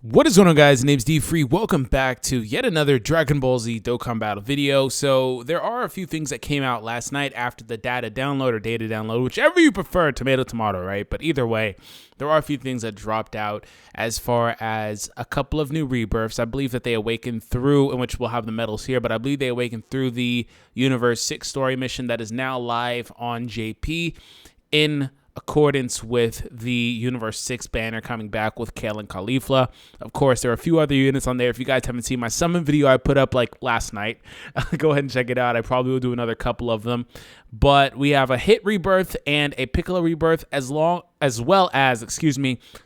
What is going on, guys? Name's D Free. Welcome back to yet another Dragon Ball Z Dokkan battle video. So there are a few things that came out last night after the data download or data download, whichever you prefer, tomato, right? But either way, there are a few things that dropped out as far as a couple of new rebirths. I believe that they awakened through, in which we'll have the medals here, but I believe they awakened through the Universe 6 story mission that is now live on JP in accordance with the Universe 6 banner coming back with Kale and Cauliflower. Of course, there are a few other units on there. If you guys haven't seen my summon video I put up like last night, go ahead and check it out. I probably will do another couple of them. But we have a hit rebirth and a Piccolo rebirth as well as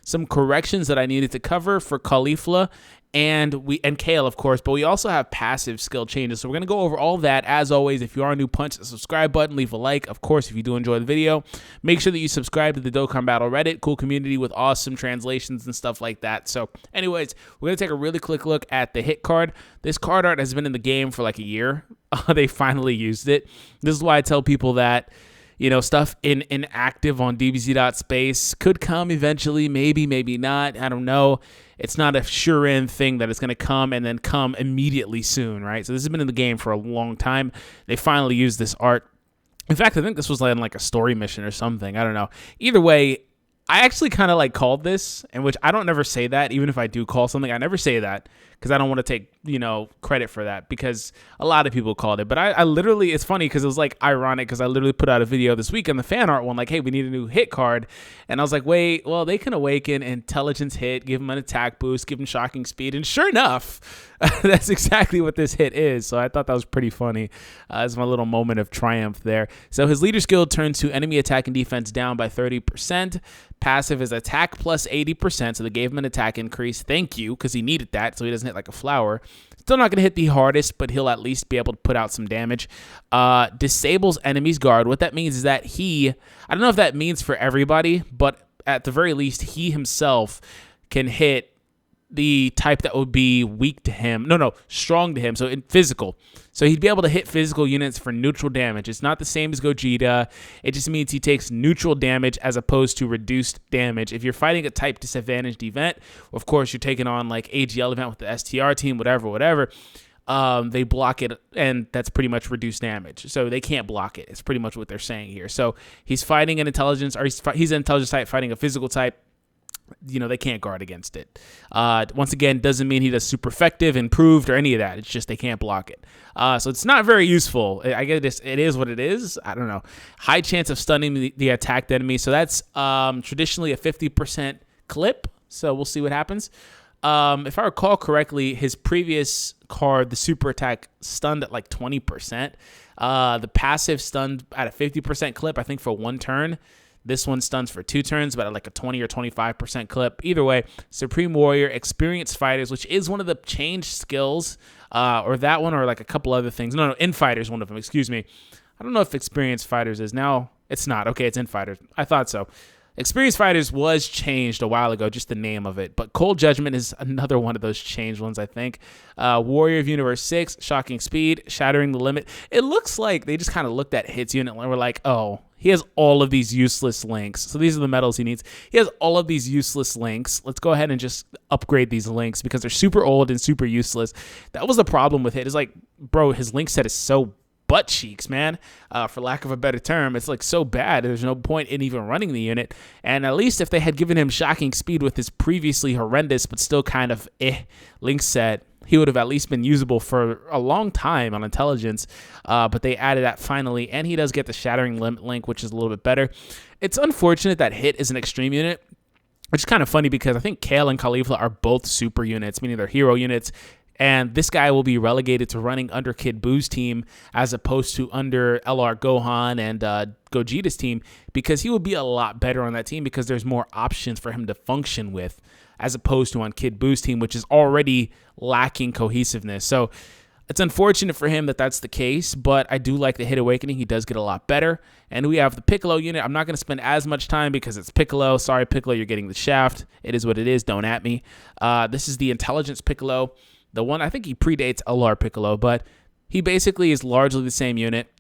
some corrections that I needed to cover for Cauliflower and Kale, of course, but we also have passive skill changes. So we're going to go over all that. As always, if you are new, punch the subscribe button, leave a like. Of course, if you do enjoy the video, make sure that you subscribe to the Dokkan Battle Reddit, cool community with awesome translations and stuff like that. So anyways, we're going to take a really quick look at the hit card. This card art has been in the game for like a year. They finally used it. This is why I tell people that, you know, stuff inactive on DBZ.space could come eventually, maybe not. I don't know. It's not a sure-in thing that it's going to come and then come immediately soon, right? So this has been in the game for a long time. They finally used this art. In fact, I think this was like a story mission or something. I don't know. Either way, I actually kind of like called this, in which I don't never say that. Even if I do call something, I never say that because I don't want to take, credit for that because a lot of people called it. But I literally, it's funny because it was like ironic because I literally put out a video this week on the fan art one, like, hey, we need a new hit card. And I was like, wait, well, they can awaken intelligence hit, give them an attack boost, give them shocking speed. And sure enough, that's exactly what this hit is. So I thought that was pretty funny. It's my little moment of triumph there. So his leader skill turns to enemy attack and defense down by 30%. Passive is attack plus 80%, so they gave him an attack increase. Thank you, because he needed that, so he doesn't hit like a flower. Still not going to hit the hardest, but he'll at least be able to put out some damage. Disables enemy's guard. What that means is that I don't know if that means for everybody, but at the very least, he himself can hit the type that would be weak to him. No, strong to him. So in physical. So he'd be able to hit physical units for neutral damage. It's not the same as Gogeta. It just means he takes neutral damage as opposed to reduced damage. If you're fighting a type disadvantaged event, of course you're taking on like AGL event with the STR team, whatever. They block it, and that's pretty much reduced damage. So they can't block it. It's pretty much what they're saying here. So he's fighting an intelligence, or he's an intelligence type fighting a physical type. They can't guard against it. Once again, doesn't mean he does super effective, improved, or any of that. It's just they can't block it. So it's not very useful. I guess it is what it is. I don't know. High chance of stunning the attacked enemy. So that's traditionally a 50% clip. So we'll see what happens. If I recall correctly, his previous card, the super attack, stunned at like 20%. The passive stunned at a 50% clip, I think, for one turn. This one stuns for 2 turns, but at like a 20 or 25% clip. Either way, Supreme Warrior, Experienced Fighters, which is one of the changed skills, or that one, or like a couple other things. No, Infighters, one of them, excuse me. I don't know if Experienced Fighters is now. It's not. Okay, it's Infighters. I thought so. Experienced Fighters was changed a while ago, just the name of it. But Cold Judgment is another one of those changed ones, I think. Warrior of Universe 6, Shocking Speed, Shattering the Limit. It looks like they just kind of looked at hits unit and were like, oh, he has all of these useless links. So these are the medals he needs. He has all of these useless links. Let's go ahead and just upgrade these links because they're super old and super useless. That was the problem with it. It's like, bro, his link set is so butt cheeks, man, for lack of a better term. It's like so bad. There's no point in even running the unit. And at least if they had given him shocking speed with his previously horrendous but still kind of link set, he would have at least been usable for a long time on intelligence, but they added that finally, and he does get the shattering limit link, which is a little bit better. It's unfortunate that hit is an extreme unit, which is kind of funny because I think Kale and Cauliflower are both super units, meaning they're hero units. And this guy will be relegated to running under Kid Boo's team as opposed to under LR Gohan and Gogeta's team because he will be a lot better on that team because there's more options for him to function with as opposed to on Kid Boo's team, which is already lacking cohesiveness. So it's unfortunate for him that that's the case, but I do like the Hit Awakening. He does get a lot better. And we have the Piccolo unit. I'm not going to spend as much time because it's Piccolo. Sorry, Piccolo, you're getting the shaft. It is what it is. Don't at me. This is the Intelligence Piccolo. The one, I think he predates LR Piccolo, but he basically is largely the same unit.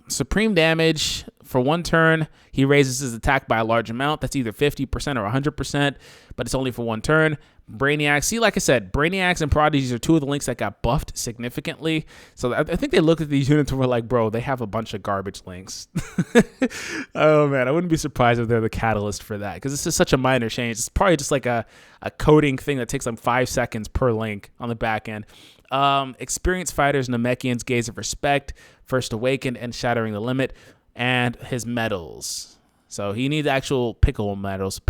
Supreme damage for 1 turn. He raises his attack by a large amount. That's either 50% or 100%, but it's only for 1 turn. Brainiacs. See, like I said, Brainiacs and Prodigies are 2 of the links that got buffed significantly. So I think they looked at these units and were like, bro, they have a bunch of garbage links. Oh, man. I wouldn't be surprised if they're the catalyst for that, because this is such a minor change. It's probably just like a coding thing that takes like 5 seconds per link on the back end. Experienced fighters, Namekian's Gaze of Respect, First Awakened, and Shattering the Limit, and his medals. So he needs actual Piccolo medals.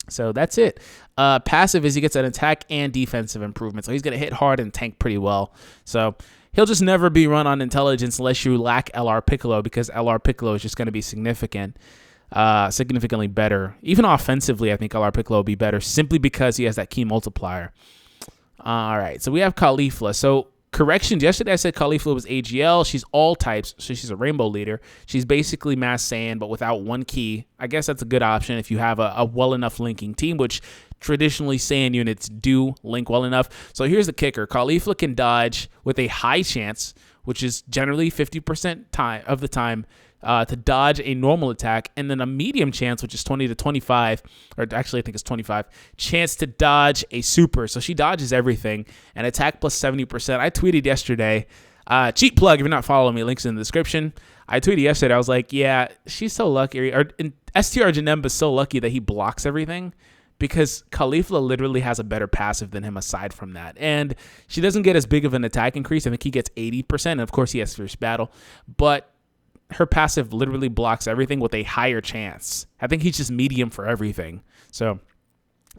So that's it. Passive is he gets an attack and defensive improvement. So he's going to hit hard and tank pretty well. So he'll just never be run on intelligence unless you lack LR Piccolo, because LR Piccolo is just going to be significantly better. Even offensively, I think LR Piccolo will be better simply because he has that key multiplier. All right, so we have Cauliflower. So corrections, yesterday I said Cauliflower was AGL. She's all types, so she's a rainbow leader. She's basically Mass Saiyan, but without 1 key. I guess that's a good option if you have a well enough linking team, which traditionally Saiyan units do link well enough. So here's the kicker. Cauliflower can dodge with a high chance, which is generally 50% of the time, to dodge a normal attack, and then a medium chance, which is 20 to 25, or actually I think it's 25, chance to dodge a super. So she dodges everything, and attack plus 70%. I tweeted yesterday, cheap plug if you're not following me, links in the description. I tweeted yesterday, I was like, yeah, she's so lucky, or STR Janemba's so lucky that he blocks everything, because Cauliflower literally has a better passive than him aside from that. And she doesn't get as big of an attack increase. I think he gets 80%, and of course he has Fierce Battle, but her passive literally blocks everything with a higher chance. I think he's just medium for everything. So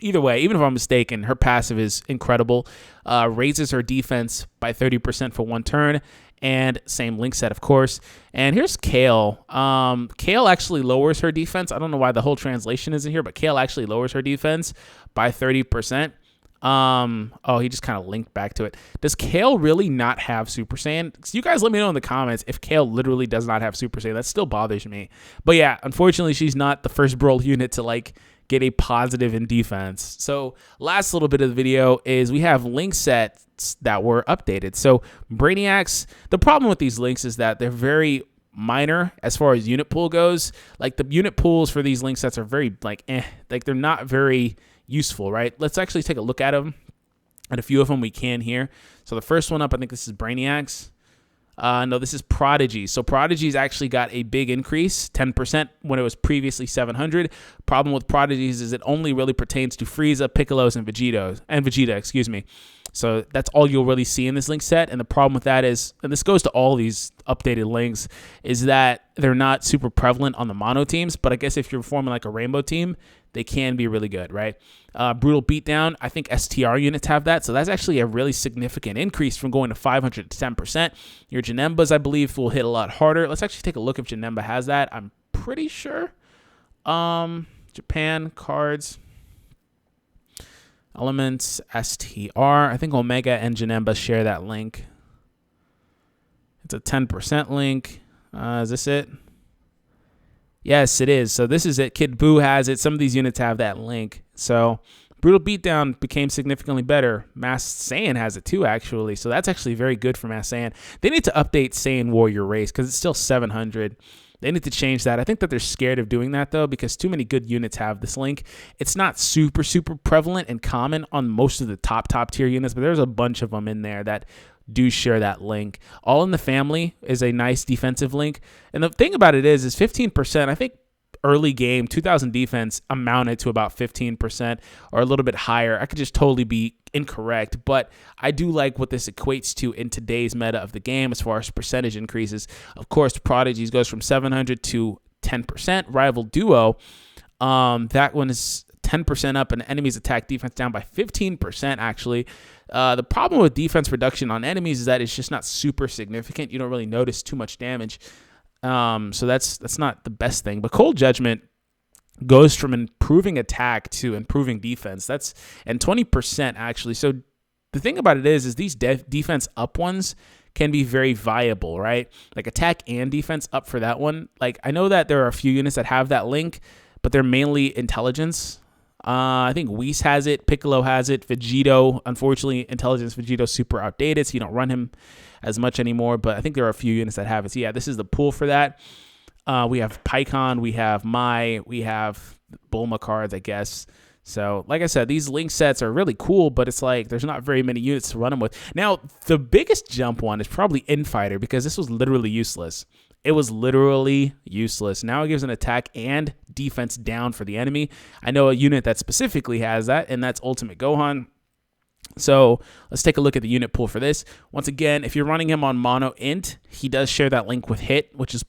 either way, even if I'm mistaken, her passive is incredible. Raises her defense by 30% for 1 turn, and same link set, of course. And here's Kale. Kale actually lowers her defense. I don't know why the whole translation isn't here, but Kale actually lowers her defense by 30%. Oh, he just kind of linked back to it. Does Kale really not have Super Saiyan? So you guys let me know in the comments if Kale literally does not have Super Saiyan. That still bothers me. But yeah, unfortunately, she's not the first Brawl unit to like get a positive in defense. So last little bit of the video is we have link sets that were updated. So Brainiacs, the problem with these links is that they're very minor as far as unit pool goes. Like the unit pools for these link sets are very like they're not very useful, right? Let's actually take a look at them. At a few of them we can here. So the first one up, I think this is Brainiacs. No, this is Prodigy. So Prodigy's actually got a big increase, 10% when it was previously 700. Problem with Prodigies is it only really pertains to Frieza, Piccolos, and Vegeta, excuse me. So that's all you'll really see in this link set. And the problem with that is, and this goes to all these updated links, is that they're not super prevalent on the mono teams. But I guess if you're forming like a rainbow team, they can be really good, right? Brutal Beatdown, I think STR units have that. So that's actually a really significant increase from going to 500 to 10%. Your Janembas, I believe, will hit a lot harder. Let's actually take a look if Janemba has that. I'm pretty sure. Japan, cards, elements, STR. I think Omega and Janemba share that link. It's a 10% link. Is this it? Yes, it is. So this is it. Kid Buu has it. Some of these units have that link. So Brutal Beatdown became significantly better. Mass Saiyan has it too, actually. So that's actually very good for Mass Saiyan. They need to update Saiyan Warrior Race because it's still 700. They need to change that. I think that they're scared of doing that, though, because too many good units have this link. It's not super prevalent and common on most of the top tier units, but there's a bunch of them in there that do share that link. All in the Family is a nice defensive link. And the thing about it is 15%, I think early game, 2000 defense amounted to about 15% or a little bit higher. I could just totally be incorrect, but I do like what this equates to in today's meta of the game as far as percentage increases. Of course, Prodigies goes from 700 to 10%. Rival Duo, that one is 10% up, and enemies attack defense down by 15%, actually. The problem with defense reduction on enemies is that it's just not super significant. You don't really notice too much damage. So that's not the best thing. But Cold Judgment goes from improving attack to improving defense. That's and 20% actually. So the thing about it is these defense up ones can be very viable, right? Like attack and defense up for that one. Like I know that there are a few units that have that link, but they're mainly intelligence. I think Whis has it. Piccolo has it. Vegito, unfortunately, Intelligence Vegito's super outdated, so you don't run him as much anymore. But I think there are a few units that have it. So yeah, this is the pool for that. We have Pycon, we have Mai, we have Bulma cards, I guess. So, like I said, these link sets are really cool, but it's like there's not very many units to run them with. Now, the biggest jump one is probably Infighter, because this was literally useless. It was literally useless. Now it gives an attack and defense down for the enemy. I know a unit that specifically has that, and that's Ultimate Gohan. So let's take a look at the unit pool for this. Once again, if you're running him on Mono Int, he does share that link with Hit, which is,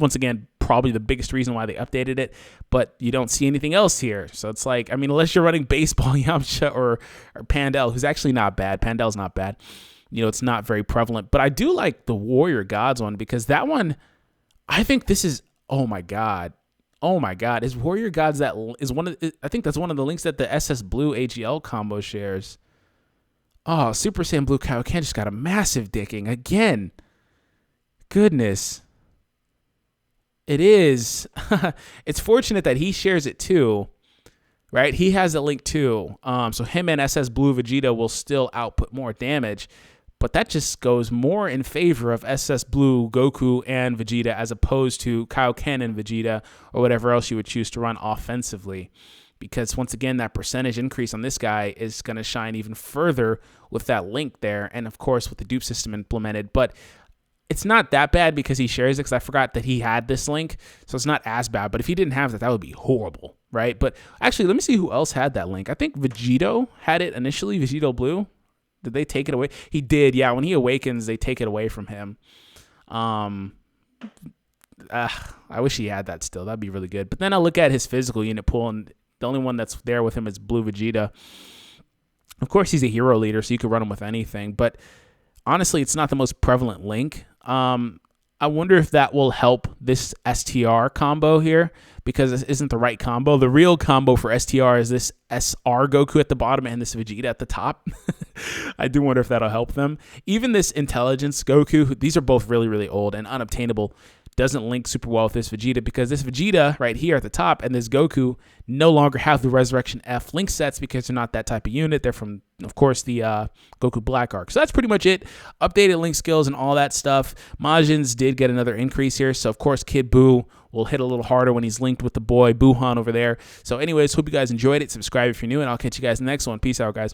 once again, probably the biggest reason why they updated it, but you don't see anything else here. So it's like, I mean, unless you're running Baseball Yamcha or Pandel, who's actually not bad. Pandel's not bad. You know, it's not very prevalent, but I do like the Warrior Gods one, because that one, I think this is, oh my God. Oh my God. Is Warrior Gods, that is one of, I think that's one of the links that the SS Blue AGL combo shares. Oh, Super Saiyan Blue Kaioken just got a massive dicking again. Goodness. It is. It's fortunate that he shares it too, right? He has a link too. So him and SS Blue Vegeta will still output more damage, but that just goes more in favor of SS Blue Goku and Vegeta, as opposed to Kaioken and Vegeta, or whatever else you would choose to run offensively. Because once again, that percentage increase on this guy is going to shine even further with that link there, and of course with the dupe system implemented. But it's not that bad because he shares it, because I forgot that he had this link, so it's not as bad. But if he didn't have that, that would be horrible, right? But actually, let me see who else had that link. I think Vegito had it initially, Vegito Blue. Did they take it away? He did, yeah. When he awakens, they take it away from him. I wish he had that still. That'd be really good. But then I look at his physical unit pool, and the only one that's there with him is Blue Vegeta. Of course, he's a hero leader, so you could run him with anything. But honestly, it's not the most prevalent link. I wonder if that will help this STR combo here, because this isn't the right combo. The real combo for STR is this SR Goku at the bottom and this Vegeta at the top. I do wonder if that'll help them. Even this Intelligence Goku, these are both really, really old and unobtainable, doesn't link super well with this Vegeta, because this Vegeta right here at the top and this Goku no longer have the Resurrection F link sets, because they're not that type of unit. They're from, of course, the Goku Black Arc. So that's pretty much it. Updated link skills and all that stuff. Majins did get another increase here. So, of course, Kid Buu will hit a little harder when he's linked with the boy Buhan over there. So anyways, hope you guys enjoyed it. Subscribe if you're new, and I'll catch you guys in the next one. Peace out, guys.